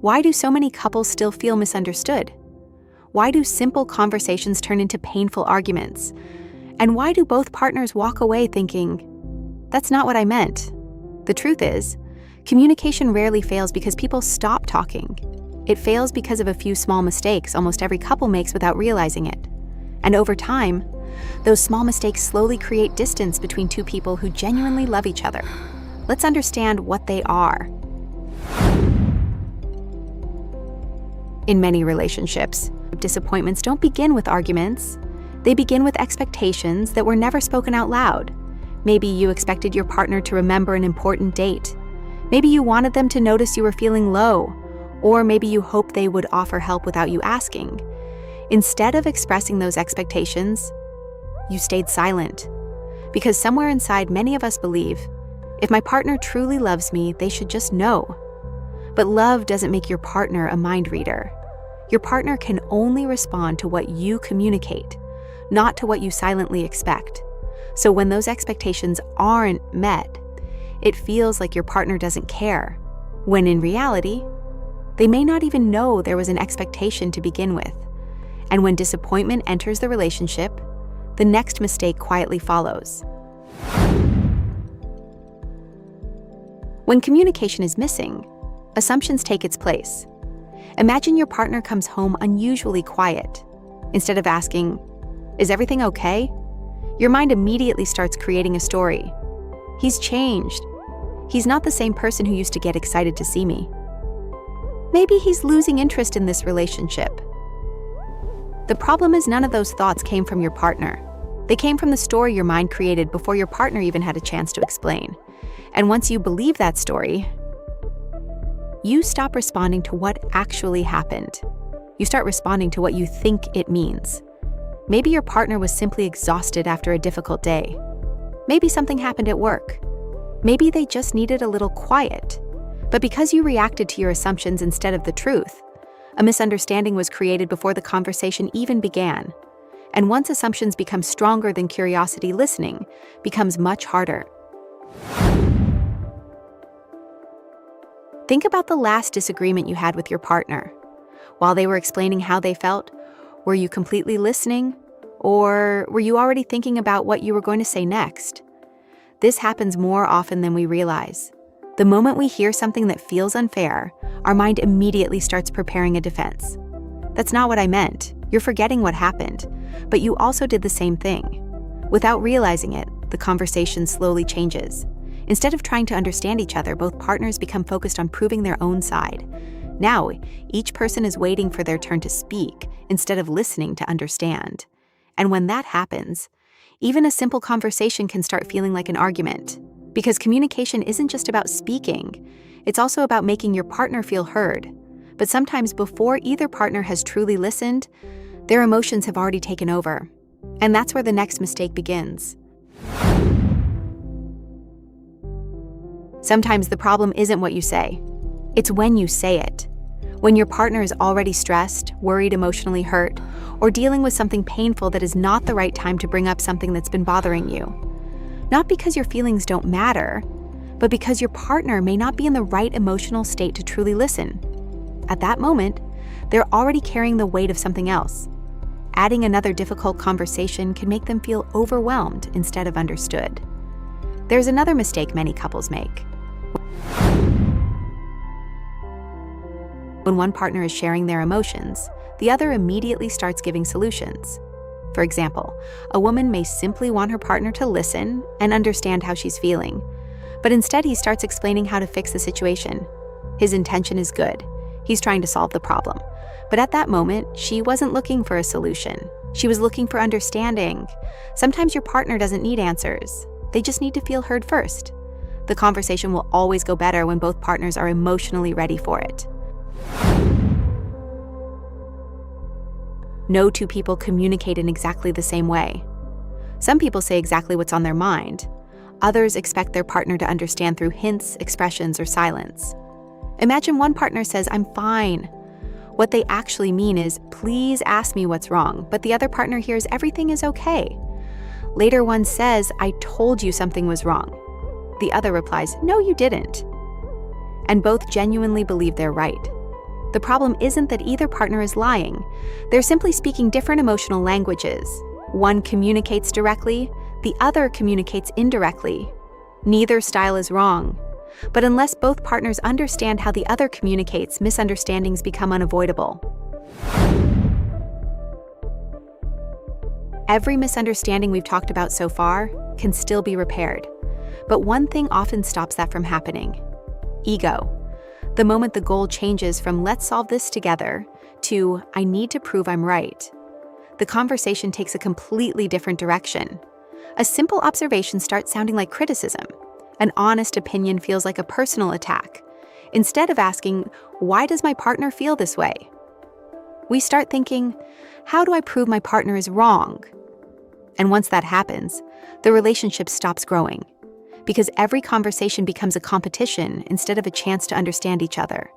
Why do so many couples still feel misunderstood? Why do simple conversations turn into painful arguments? And why do both partners walk away thinking, "That's not what I meant"? The truth is, communication rarely fails because people stop talking. It fails because of a few small mistakes almost every couple makes without realizing it. And over time, those small mistakes slowly create distance between two people who genuinely love each other. Let's understand what they are. In many relationships, disappointments don't begin with arguments. They begin with expectations that were never spoken out loud. Maybe you expected your partner to remember an important date. Maybe you wanted them to notice you were feeling low. Or maybe you hoped they would offer help without you asking. Instead of expressing those expectations, you stayed silent. Because somewhere inside, many of us believe, if my partner truly loves me, they should just know. But love doesn't make your partner a mind reader. Your partner can only respond to what you communicate, not to what you silently expect. So when those expectations aren't met, it feels like your partner doesn't care, when in reality, they may not even know there was an expectation to begin with. And when disappointment enters the relationship, the next mistake quietly follows. When communication is missing, assumptions take its place. Imagine your partner comes home unusually quiet. Instead of asking, "Is everything okay?" your mind immediately starts creating a story. "He's changed. He's not the same person who used to get excited to see me. Maybe he's losing interest in this relationship." The problem is none of those thoughts came from your partner. They came from the story your mind created before your partner even had a chance to explain. And once you believe that story, you stop responding to what actually happened. You start responding to what you think it means. Maybe your partner was simply exhausted after a difficult day. Maybe something happened at work. Maybe they just needed a little quiet. But because you reacted to your assumptions instead of the truth, a misunderstanding was created before the conversation even began. And once assumptions become stronger than curiosity, listening becomes much harder. Think about the last disagreement you had with your partner. While they were explaining how they felt, were you completely listening? Or were you already thinking about what you were going to say next? This happens more often than we realize. The moment we hear something that feels unfair, our mind immediately starts preparing a defense. "That's not what I meant. You're forgetting what happened. But you also did the same thing." Without realizing it, the conversation slowly changes. Instead of trying to understand each other, both partners become focused on proving their own side. Now, each person is waiting for their turn to speak instead of listening to understand. And when that happens, even a simple conversation can start feeling like an argument. Because communication isn't just about speaking, it's also about making your partner feel heard. But sometimes before either partner has truly listened, their emotions have already taken over. And that's where the next mistake begins. Sometimes the problem isn't what you say. It's when you say it. When your partner is already stressed, worried, emotionally hurt, or dealing with something painful that is not the right time to bring up something that's been bothering you. Not because your feelings don't matter, but because your partner may not be in the right emotional state to truly listen. At that moment, they're already carrying the weight of something else. Adding another difficult conversation can make them feel overwhelmed instead of understood. There's another mistake many couples make. When one partner is sharing their emotions, the other immediately starts giving solutions. For example, a woman may simply want her partner to listen and understand how she's feeling, but instead he starts explaining how to fix the situation. His intention is good. He's trying to solve the problem. But at that moment, she wasn't looking for a solution. She was looking for understanding. Sometimes your partner doesn't need answers. They just need to feel heard first. The conversation will always go better when both partners are emotionally ready for it. No two people communicate in exactly the same way. Some people say exactly what's on their mind. Others expect their partner to understand through hints, expressions, or silence. Imagine one partner says, "I'm fine." What they actually mean is, "Please ask me what's wrong," but the other partner hears, "Everything is okay." Later one says, "I told you something was wrong." The other replies, "No, you didn't." And both genuinely believe they're right. The problem isn't that either partner is lying. They're simply speaking different emotional languages. One communicates directly, the other communicates indirectly. Neither style is wrong. But unless both partners understand how the other communicates, misunderstandings become unavoidable. Every misunderstanding we've talked about so far can still be repaired. But one thing often stops that from happening: ego. The moment the goal changes from "let's solve this together" to "I need to prove I'm right," the conversation takes a completely different direction. A simple observation starts sounding like criticism. An honest opinion feels like a personal attack. Instead of asking, "Why does my partner feel this way?" we start thinking, "How do I prove my partner is wrong?" And once that happens, the relationship stops growing, because every conversation becomes a competition instead of a chance to understand each other.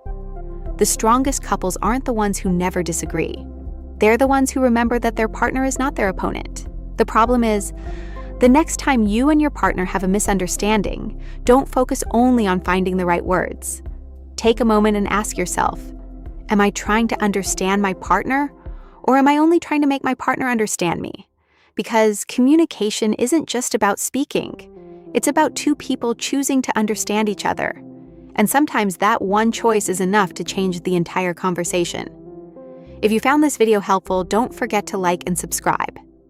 The strongest couples aren't the ones who never disagree. They're the ones who remember that their partner is not their opponent. The problem is, the next time you and your partner have a misunderstanding, don't focus only on finding the right words. Take a moment and ask yourself, am I trying to understand my partner, or am I only trying to make my partner understand me? Because communication isn't just about speaking. It's about two people choosing to understand each other. And sometimes that one choice is enough to change the entire conversation. If you found this video helpful, don't forget to like and subscribe.